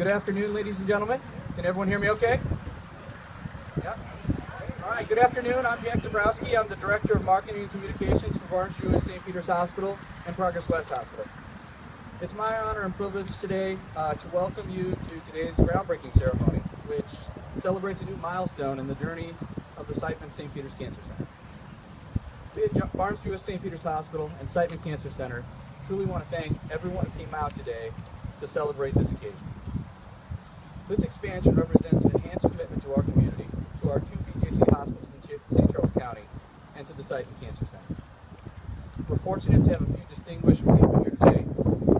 Good afternoon, ladies and gentlemen. Can everyone hear me okay? Yeah. All right, good afternoon. I'm Jack Dabrowski. I'm the Director of Marketing and Communications for Barnes-Jewish St. Peter's Hospital and Progress West Hospital. It's my honor and privilege today to welcome you to today's groundbreaking ceremony, which celebrates a new milestone in the journey of the Siteman-St. Peter's Cancer Center. We at Barnes-Jewish St. Peter's Hospital and Siteman Cancer Center truly want to thank everyone who came out today to celebrate this occasion. This expansion represents an enhanced commitment to our community, to our two BJC hospitals in St. Charles County, and to the Siteman Cancer Center. We're fortunate to have a few distinguished people here today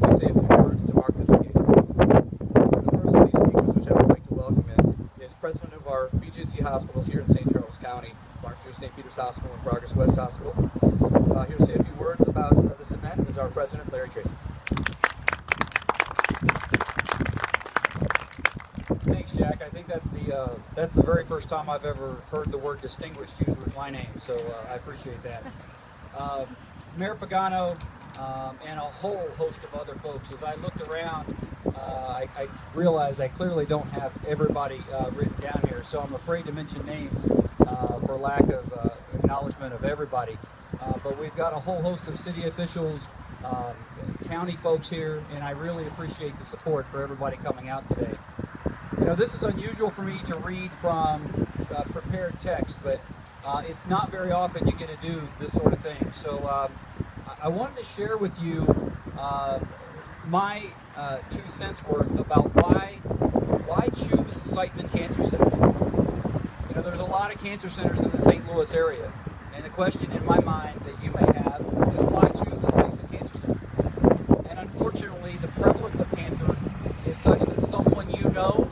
to say a few words to mark this occasion. The first of these speakers, which I would like to welcome in, is President of our BJC hospitals here in St. Charles County, Barnes-Jewish St. Peter's Hospital and Progress West Hospital. Here to say a few words about this event is our President, Larry Tracy. Thanks, Jack. I think that's the very first time I've ever heard the word distinguished used with my name, so I appreciate that. Mayor Pagano and a whole host of other folks. As I looked around, I realized I clearly don't have everybody written down here, so I'm afraid to mention names for lack of acknowledgement of everybody. But we've got a whole host of city officials, county folks here, and I really appreciate the support for everybody coming out today. You know, this is unusual for me to read from prepared text, but it's not very often you get to do this sort of thing. So I wanted to share with you my 2 cents worth about why choose Siteman Cancer Center. You know, there's a lot of cancer centers in the St. Louis area, and the question in my mind that you may have is why choose the Siteman Cancer Center? And unfortunately, the prevalence of cancer is such that someone you know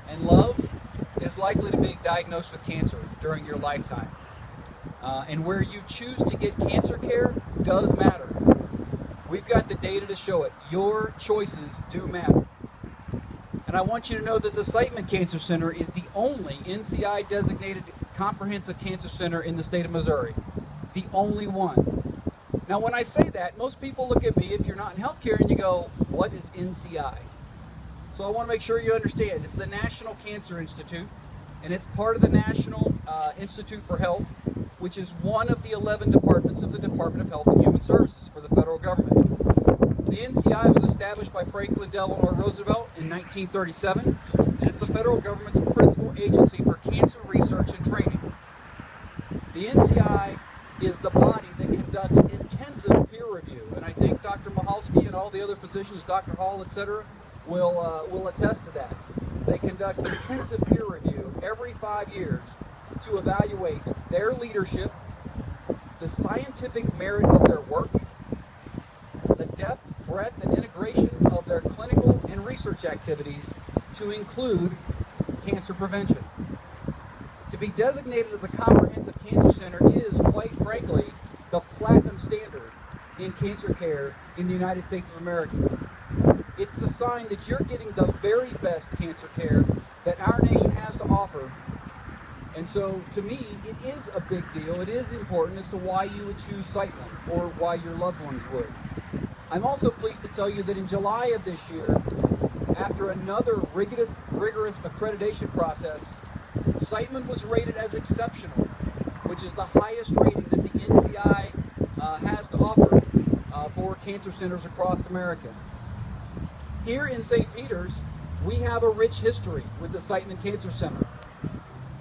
and love is likely to be diagnosed with cancer during your lifetime. And where you choose to get cancer care does matter. We've got the data to show it. Your choices do matter. And I want you to know that the Siteman Cancer Center is the only NCI-designated comprehensive cancer center in the state of Missouri. The only one. Now, when I say that, most people look at me, if you're not in healthcare, and you go, what is NCI? So I want to make sure you understand. It's the National Cancer Institute, and it's part of the National Institute for Health, which is one of the 11 departments of the Department of Health and Human Services for the federal government. The NCI was established by Franklin Delano Roosevelt in 1937, and it's the federal government's principal agency for cancer research and training. The NCI is the body that conducts intensive peer review, and I think Dr. Mahalski and all the other physicians, Dr. Hall, etc., will attest to that. They conduct intensive peer review every 5 years to evaluate their leadership, the scientific merit of their work, the depth, breadth, and integration of their clinical and research activities to include cancer prevention. To be designated as a comprehensive cancer center is, quite frankly, the platinum standard in cancer care in the United States of America. It's the sign that you're getting the very best cancer care that our nation has to offer. And so, to me, it is a big deal. It is important as to why you would choose Siteman or why your loved ones would. I'm also pleased to tell you that in July of this year, after another rigorous accreditation process, Siteman was rated as exceptional, which is the highest rating that the NCI has to offer for cancer centers across America. Here in St. Peter's, we have a rich history with the Siteman Cancer Center.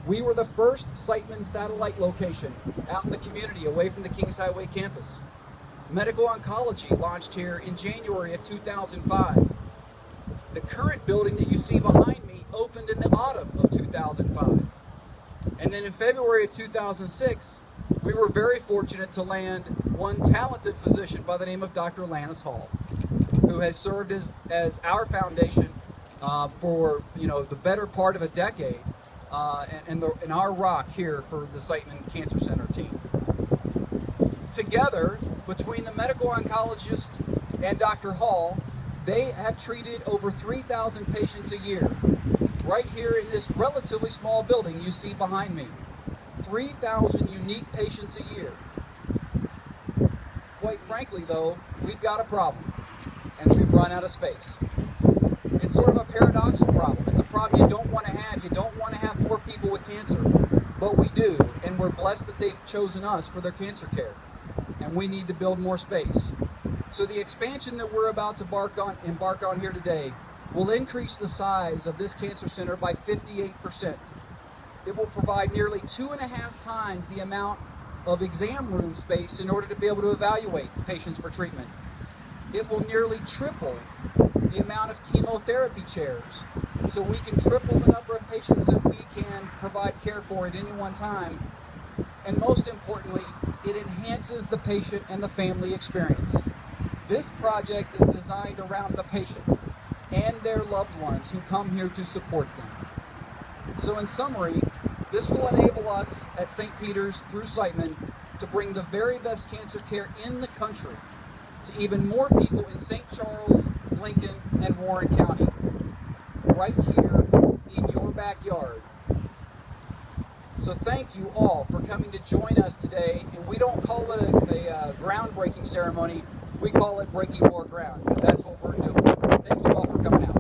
We were the first Siteman satellite location out in the community away from the Kings Highway campus. Medical oncology launched here in January of 2005. The current building that you see behind me opened in the autumn of 2005. And then in February of 2006, we were very fortunate to land one talented physician by the name of Dr. Lannis Hall, who has served as our foundation for the better part of a decade, and our rock here for the Siteman Cancer Center team. Together, between the medical oncologist and Dr. Hall, they have treated over 3,000 patients a year, right here in this relatively small building you see behind me. 3,000 unique patients a year. Quite frankly, though, we've got a problem, and we've run out of space. And sort of a paradoxical problem. It's a problem you don't want to have. You don't want to have more people with cancer, but we do, and we're blessed that they've chosen us for their cancer care, and we need to build more space. So the expansion that we're about to embark on here today will increase the size of this cancer center by 58%. It will provide nearly 2.5 times the amount of exam room space in order to be able to evaluate patients for treatment. It will nearly triple the amount of chemotherapy chairs, so we can triple the number of patients that we can provide care for at any one time. And most importantly, it enhances the patient and the family experience. This project is designed around the patient and their loved ones who come here to support them. So in summary, this will enable us at St. Peter's through Siteman to bring the very best cancer care in the country to even more people in St. Charles, Lincoln, and Warren County, right here in your backyard. So thank you all for coming to join us today, and we don't call it a groundbreaking ceremony, we call it breaking more ground, because that's what we're doing. Thank you all for coming out.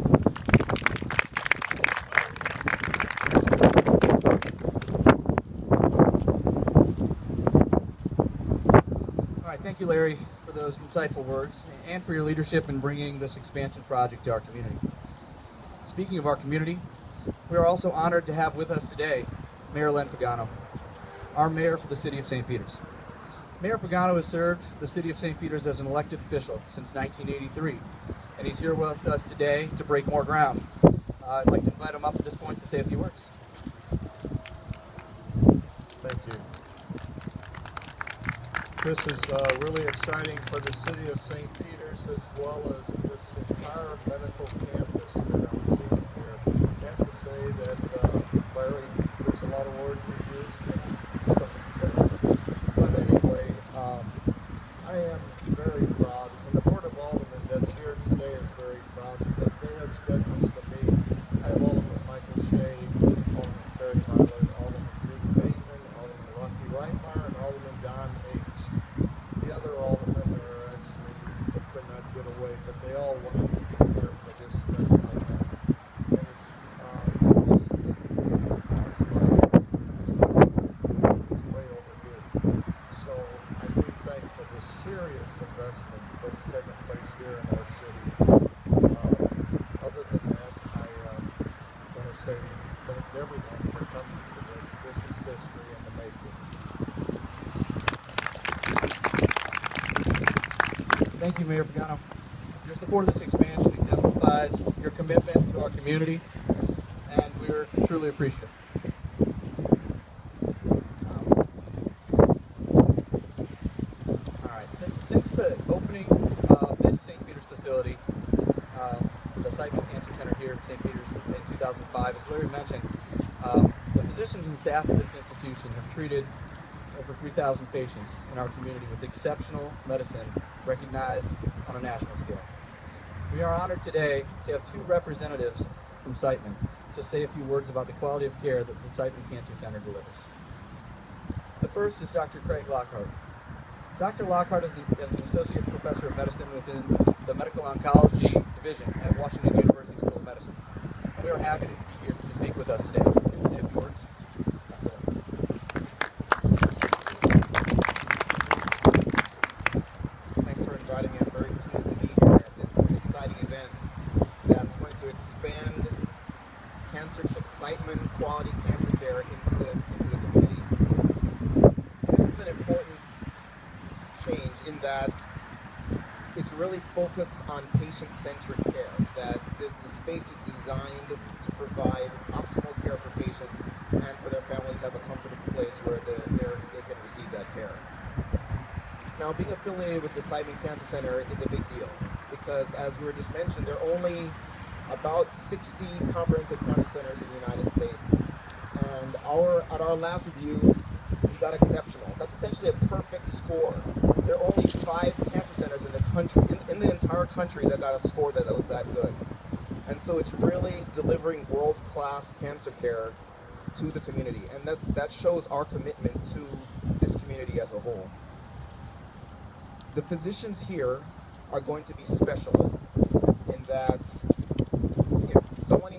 All right, thank you, Larry, for those insightful words and for your leadership in bringing this expansion project to our community. Speaking of our community, we are also honored to have with us today Mayor Len Pagano, our mayor for the city of St. Peters. Mayor Pagano has served the city of St. Peters as an elected official since 1983, and he's here with us today to break more ground. I'd like to invite him up at this point to say a few words. Thank you. This is really exciting for the city of St. Peters as well as this entire medical campus that I'm seeing here. I have to say that, Larry, there's a lot of words you used and stuff like that. But anyway, I am very proud, and the Board of Aldermen that's here today is very proud because they have schedules to meet. I have Alderman Michael Shea, Alderman Terry Myler, Alderman Ruth Bateman, Alderman Rocky Reitmeyer, and Alderman Don Ates. The other aldermen are actually could not get away, but they all wanted to be here for this special event. And it's way overdue. So I do thank for this serious investment that's taken place here in our city. Other than that, I want to say thank everyone for coming to this. This is history in the making. Thank you, Mayor Pagano. Your support of this expansion exemplifies your commitment to our community, and we're truly appreciative. All right, since the opening of this St. Peter's facility, the Siteman Cancer Center here at St. Peter's in 2005, as Larry mentioned, the physicians and staff of this institution have treated over 3,000 patients in our community with exceptional medicine recognized on a national scale. We are honored today to have two representatives from Siteman to say a few words about the quality of care that the Siteman Cancer Center delivers. The first is Dr. Craig Lockhart. Dr. Lockhart is an associate professor of medicine within the medical oncology division at Washington University School of Medicine. We are happy to be here to speak with us today. Say a few words. Thanks for inviting me. I'm very pleased to be here at this exciting event that's going to expand Siteman quality cancer care into the community. This is an important change in that it's really focused on patient-centric care, that the space is designed to provide optimal care for patients and for their families to have a comfortable place where they can receive that care. Now, being affiliated with the Siteman Cancer Center is a big deal because, as we were just mentioned, there are only about 60 comprehensive cancer centers in the United States. And at our last review, we got exceptional. That's essentially a perfect score. There are only 5 cancer centers in the country, in the entire country, that got a score that was that good. And so it's really delivering world-class cancer care to the community. And that shows our commitment to this community as a whole. The physicians here are going to be specialists in that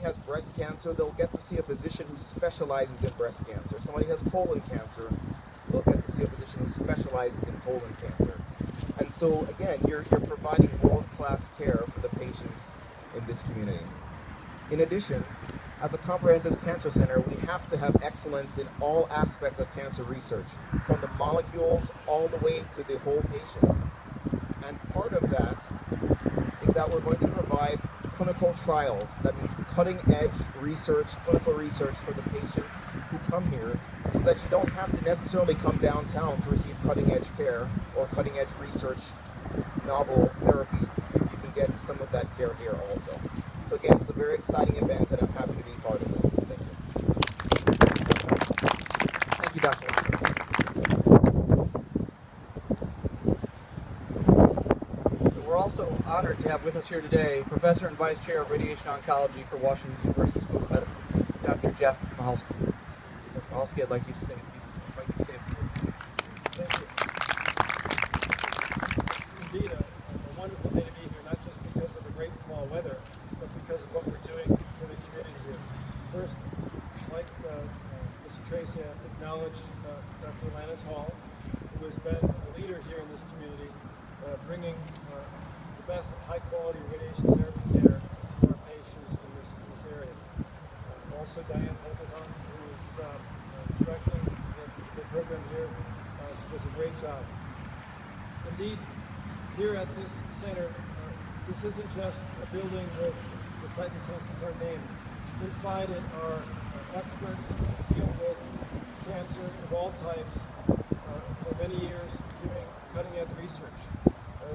has breast cancer, they'll get to see a physician who specializes in breast cancer. If somebody has colon cancer, they'll get to see a physician who specializes in colon cancer. And so, again, you're providing world-class care for the patients in this community. In addition, as a comprehensive cancer center, we have to have excellence in all aspects of cancer research, from the molecules all the way to the whole patient. And part of that is that we're going to provide clinical trials. That means cutting-edge research, clinical research for the patients who come here, so that you don't have to necessarily come downtown to receive cutting-edge care or cutting-edge research, novel therapies. You can get some of that care here also. So again, it's a very exciting event, and I'm happy to be part of this. Thank you. Thank you, Dr. So we're also honored to have with us here today Professor and Vice Chair of Radiation Oncology for Washington University School of Medicine, Dr. Jeff Mahalski. Dr. Mahalski, I'd like you to say a few words. Thank you. It's indeed a wonderful day to be here, not just because of the great fall weather, but because of what we're doing for the community here. First, like Mr. Tracy, I have to acknowledge Dr. Lannis Hall, who has been a leader here in this community, bringing the best high-quality radiation therapy care to our patients in this area. Also, Diane Polkazon, who is directing the program here. She does a great job. Indeed, here at this center, this isn't just a building with the Siteman-St name. Inside it are experts who deal with cancer of all types for many years, doing cutting-edge research.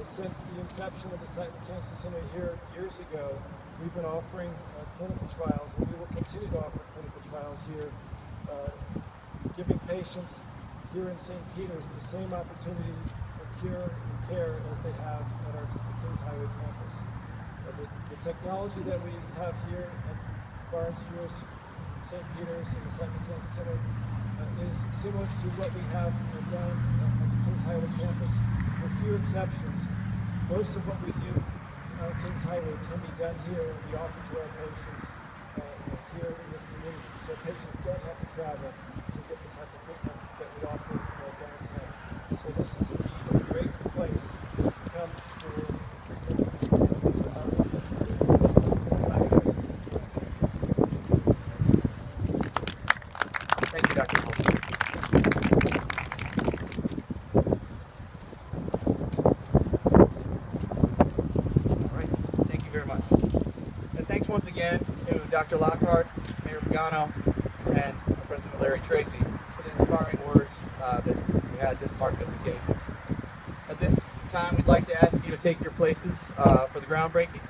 Since the inception of the Siteman Cancer Center here years ago, we've been offering clinical trials, and we will continue to offer clinical trials here, giving patients here in St. Peter's the same opportunity for cure and care as they have at our Kings Highway campus. The technology that we have here at Barnes-Jewish, St. Peter's, and the Siteman Cancer Center is similar to what we have down at the Kings Highway campus, with few exceptions. Most of what we do on Kings Highway can be done here and be offered to our patients here in this community, so patients don't have to travel to get the type of treatment that we offer downtown. So this is indeed a great place to come for treatment diagnosis of cancer. Thank you, Dr. Mahalski. All right, thank you very much. And thanks once again to Dr. Lockhart, Mayor Pagano, and President Larry Tracy for the inspiring words that you had to mark this occasion. At this time, we'd like to ask you to take your places for the groundbreaking.